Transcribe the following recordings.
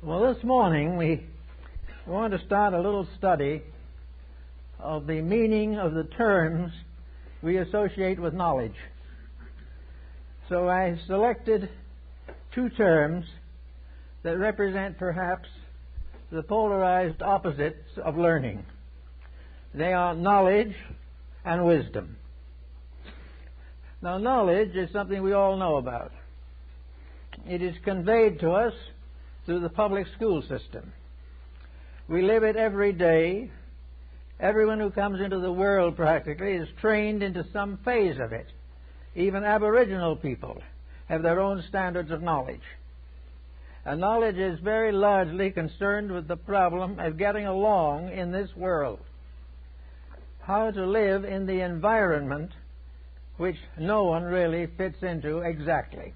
Well, this morning we want to start a little study of the meaning of the terms we associate with knowledge. So I selected two terms that represent perhaps the polarized opposites of learning. They are knowledge and wisdom. Now, knowledge is something we all know about. It is conveyed to us through the public school system. We live it every day. Everyone who comes into the world practically is trained into some phase of it. Even Aboriginal people have their own standards of knowledge. And knowledge is very largely concerned with the problem of getting along in this world. How to live in the environment which no one really fits into exactly.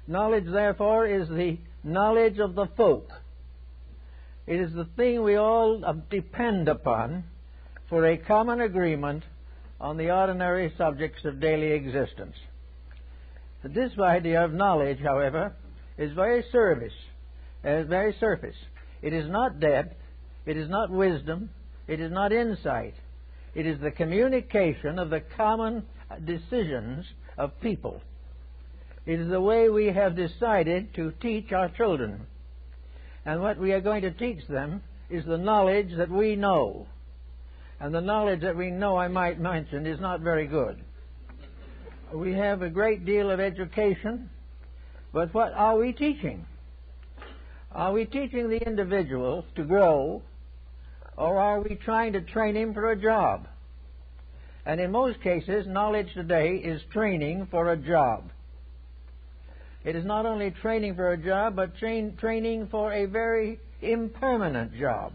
Knowledge, therefore, is the knowledge of the folk. It is the thing we all depend upon for a common agreement on the ordinary subjects of daily existence. This idea of knowledge, however, is very surface. It is not depth, it is not wisdom, it is not insight. It is the communication of the common decisions of people. It is the way we have decided to teach our children. And what we are going to teach them is the knowledge that we know. And the knowledge that we know, I might mention, is not very good. We have a great deal of education, but what are we teaching? Are we teaching the individual to grow, or are we trying to train him for a job? And in most cases, knowledge today is training for a job. It is not only training for a job, but training for a very impermanent job.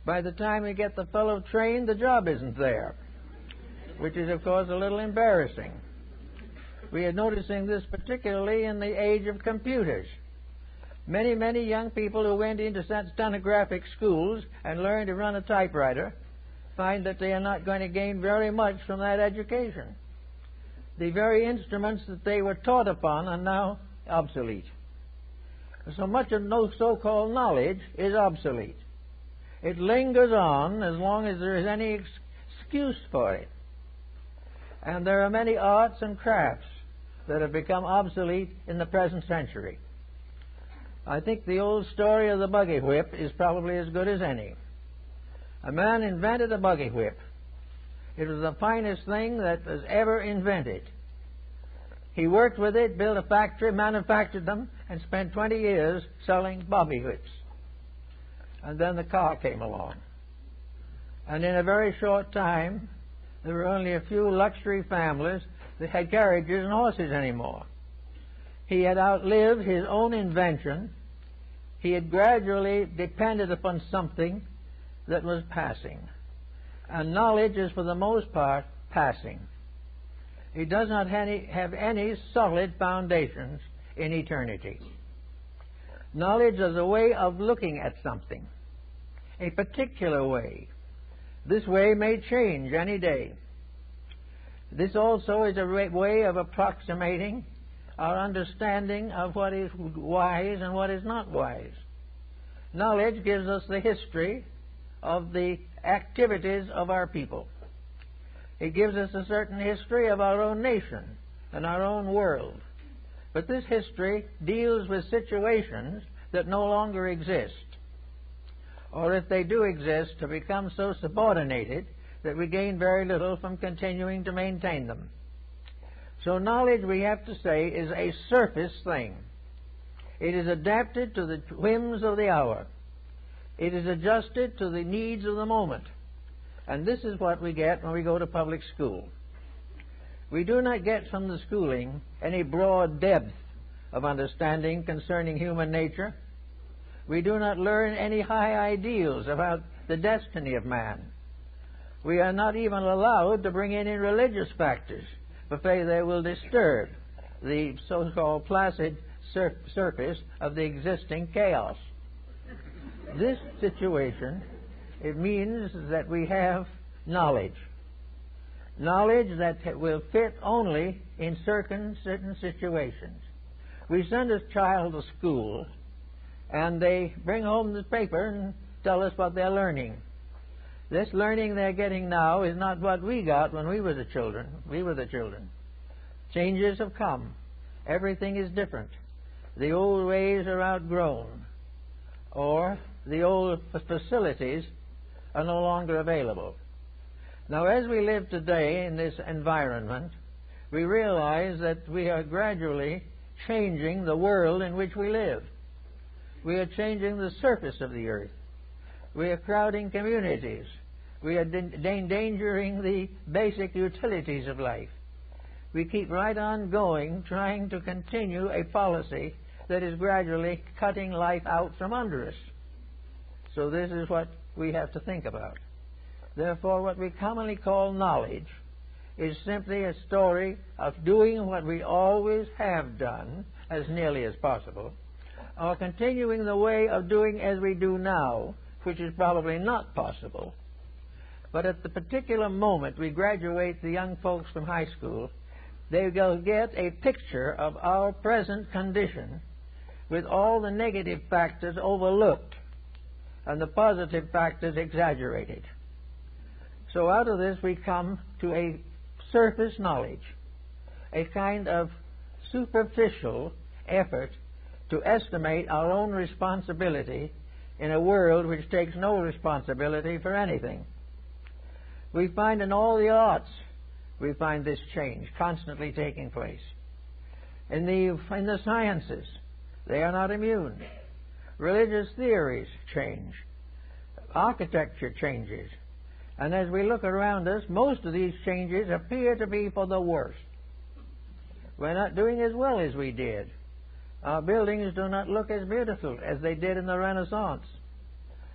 By the time we get the fellow trained, the job isn't there, which is, of course, a little embarrassing. We are noticing this particularly in the age of computers. Many, many young people who went into stenographic schools and learned to run a typewriter find that they are not going to gain very much from that education. The very instruments that they were taught upon are now obsolete. So much of no so-called knowledge is obsolete. It lingers on as long as there is any excuse for it. And there are many arts and crafts that have become obsolete in the present century. I think the old story of the buggy whip is probably as good as any. A man invented a buggy whip. It was the finest thing that was ever invented. He worked with it, built a factory, manufactured them, and spent 20 years selling buggy whips. And then the car came along. And in a very short time, there were only a few luxury families that had carriages and horses anymore. He had outlived his own invention. He had gradually depended upon something that was passing. And knowledge is, for the most part, passing. It does not have any solid foundations in eternity. Knowledge is a way of looking at something, a particular way. This way may change any day. This also is a way of approximating our understanding of what is wise and what is not wise. Knowledge gives us the history of the activities of our people. It gives us a certain history of our own nation and our own world. But this history deals with situations that no longer exist, or if they do exist, have become so subordinated that we gain very little from continuing to maintain them. So knowledge, we have to say, is a surface thing. It is adapted to the whims of the hour. It is adjusted to the needs of the moment. And this is what we get when we go to public school. We do not get from the schooling any broad depth of understanding concerning human nature. We do not learn any high ideals about the destiny of man. We are not even allowed to bring in religious factors, for fear they will disturb the so-called placid surface of the existing chaos. This situation, it means that we have knowledge. Knowledge that will fit only in certain situations. We send a child to school and they bring home the paper and tell us what they're learning. This learning they're getting now is not what we got when we were the children. Changes have come. Everything is different. The old ways are outgrown, or the old facilities are no longer available. Now, as we live today in this environment, we realize that we are gradually changing the world in which we live. We are changing the surface of the earth. We are crowding communities. We are endangering the basic utilities of life. We keep right on going, trying to continue a policy that is gradually cutting life out from under us. So this is what we have to think about. Therefore, what we commonly call knowledge is simply a story of doing what we always have done, as nearly as possible, or continuing the way of doing as we do now, which is probably not possible. But at the particular moment we graduate the young folks from high school, they will get a picture of our present condition with all the negative factors overlooked and the positive factors exaggerated. So out of this we come to a surface knowledge, a kind of superficial effort to estimate our own responsibility in a world which takes no responsibility for anything. We find in all the arts, we find this change constantly taking place. In the sciences, they are not immune. Religious theories change. Architecture changes. And as we look around us, most of these changes appear to be for the worse. We're not doing as well as we did. Our buildings do not look as beautiful as they did in the Renaissance.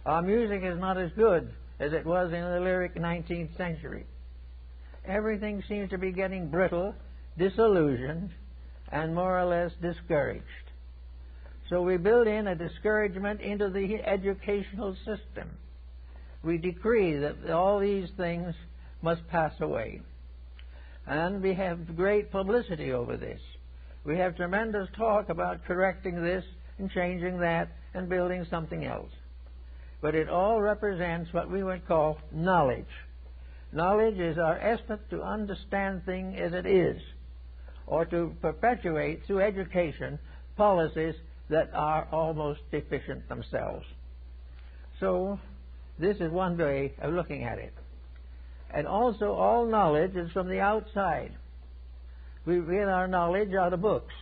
Our music is not as good as it was in the lyric 19th century. Everything seems to be getting brittle, disillusioned, and more or less discouraged. So we build in a discouragement into the educational system. We decree that all these things must pass away. And we have great publicity over this. We have tremendous talk about correcting this and changing that and building something else. But it all represents what we would call knowledge. Knowledge is our effort to understand things as it is, or to perpetuate through education policies that are almost deficient themselves. So this is one way of looking at it. And also all knowledge is from the outside. We get our knowledge out of books.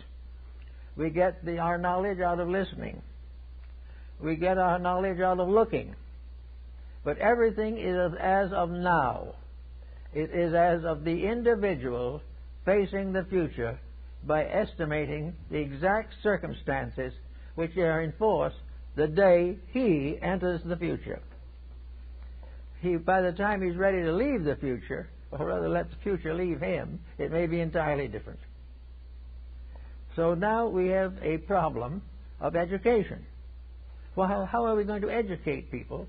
We get our knowledge out of listening. We get our knowledge out of looking. But everything is as of now. It is as of the individual facing the future by estimating the exact circumstances which are in force the day he enters the future. By the time he's ready to leave the future, or rather let the future leave him, it may be entirely different. So now we have a problem of education. Well, how are we going to educate people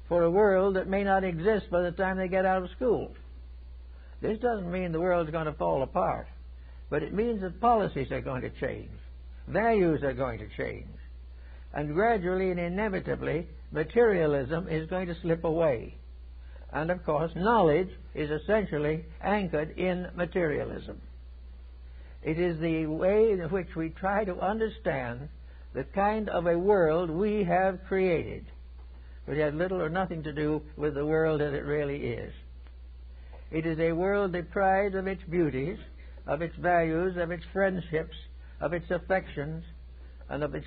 for a world that may not exist by the time they get out of school? This doesn't mean the world's going to fall apart, but it means that policies are going to change, values are going to change, and gradually and inevitably materialism is going to slip away. And of course, knowledge is essentially anchored in materialism. It is the way in which we try to understand the kind of a world we have created, which has little or nothing to do with the world as it really is. It is a world deprived of its beauties, of its values, of its friendships, of its affections, and of its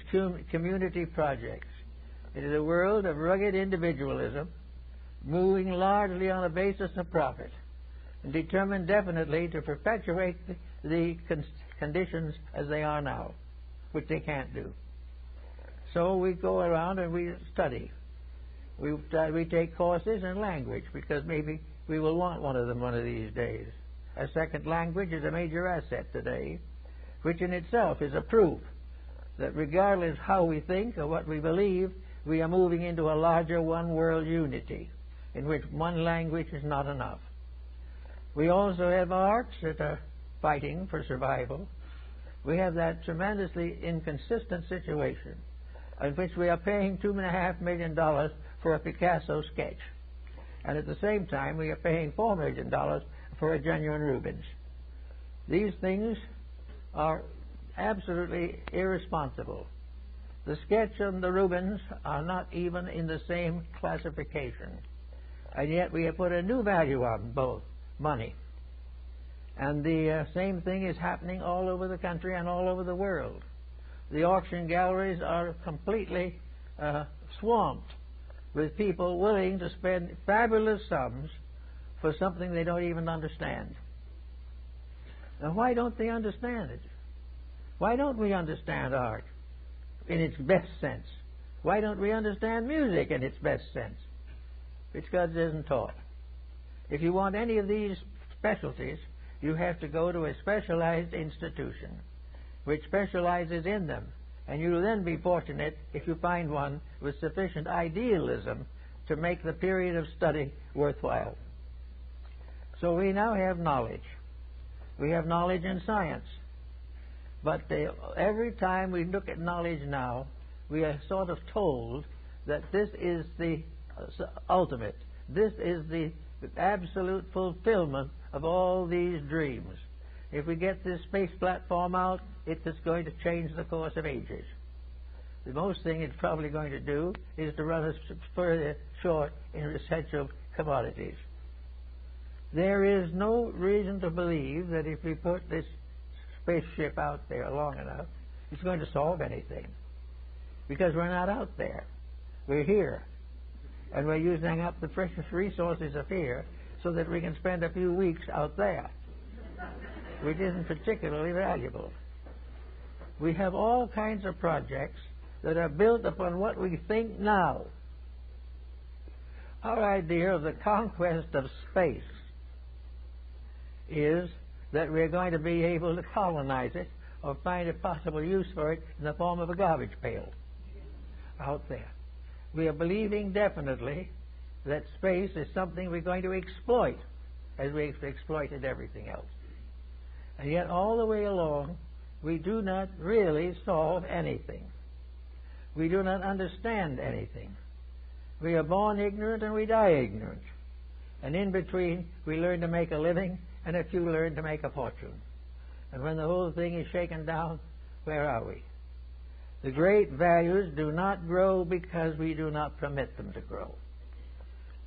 community projects. It is a world of rugged individualism, moving largely on a basis of profit, and determined definitely to perpetuate the conditions as they are now, which they can't do. So we go around and we study. We take courses in language, because maybe we will want one of them one of these days. A second language is a major asset today, which in itself is a proof that regardless how we think or what we believe, we are moving into a larger one-world unity, in which one language is not enough. We also have arts that are fighting for survival. We have that tremendously inconsistent situation in which we are paying $2.5 million for a Picasso sketch. And at the same time, we are paying $4 million for a genuine Rubens. These things are absolutely irresponsible. The sketch and the Rubens are not even in the same classification. And yet we have put a new value on both, money. And the same thing is happening all over the country and all over the world. The auction galleries are completely swamped with people willing to spend fabulous sums for something they don't even understand. Now, why don't they understand it? Why don't we understand art in its best sense? Why don't we understand music in its best sense? Because it isn't taught. If you want any of these specialties, you have to go to a specialized institution which specializes in them. And you'll then be fortunate if you find one with sufficient idealism to make the period of study worthwhile. So we now have knowledge. We have knowledge in science. But every time we look at knowledge now, we are sort of told that this is the ultimate. This is the absolute fulfillment of all these dreams. If we get this space platform out, it is going to change the course of ages. The most thing it's probably going to do is to run us further short in essential commodities. There is no reason to believe that if we put this spaceship out there long enough, it's going to solve anything. Because we're not out there. We're here. And we're using up the precious resources of here so that we can spend a few weeks out there, which isn't particularly valuable. We have all kinds of projects that are built upon what we think now. Our idea of the conquest of space is that we're going to be able to colonize it or find a possible use for it in the form of a garbage pail out there. We are believing definitely that space is something we're going to exploit as we exploited everything else. And yet all the way along, we do not really solve anything. We do not understand anything. We are born ignorant and we die ignorant. And in between, we learn to make a living and a few learn to make a fortune. And when the whole thing is shaken down, where are we? The great values do not grow because we do not permit them to grow.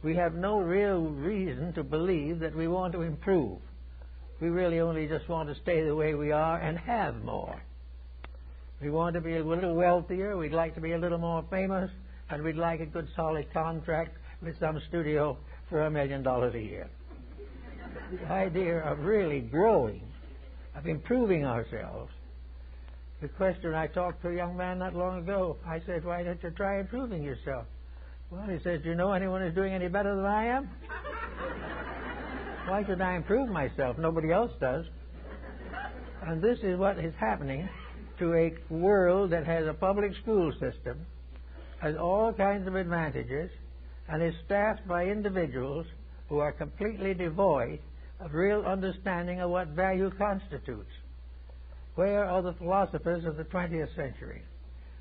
We have no real reason to believe that we want to improve. We really only just want to stay the way we are and have more. We want to be a little wealthier, we'd like to be a little more famous, and we'd like a good solid contract with some studio for $1 million a year. The idea of really growing, of improving ourselves. The question, I talked to a young man not long ago. I said, why don't you try improving yourself? Well, he said, do you know anyone who's doing any better than I am? Why should I improve myself? Nobody else does. And this is what is happening to a world that has a public school system, has all kinds of advantages, and is staffed by individuals who are completely devoid of real understanding of what value constitutes. Where are the philosophers of the 20th century?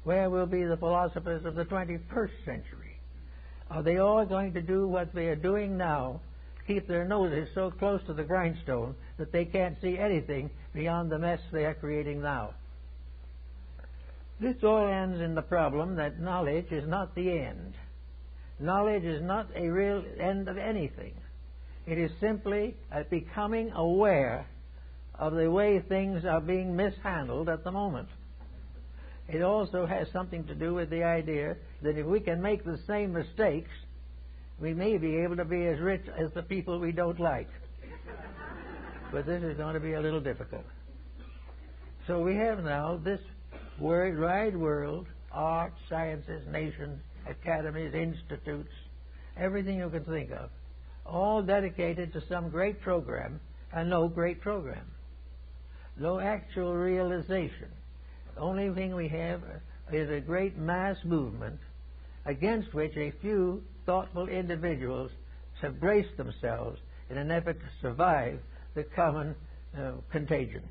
Where will be the philosophers of the 21st century? Are they all going to do what they are doing now, keep their noses so close to the grindstone that they can't see anything beyond the mess they are creating now? This all ends in the problem that knowledge is not the end. Knowledge is not a real end of anything. It is simply becoming aware of the way things are being mishandled at the moment. It also has something to do with the idea that if we can make the same mistakes, we may be able to be as rich as the people we don't like. But this is going to be a little difficult. So we have now this wide world, arts, sciences, nations, academies, institutes, everything you can think of, all dedicated to some great program and no great program. No actual realization. The only thing we have is a great mass movement against which a few thoughtful individuals have braced themselves in an effort to survive the common contagion.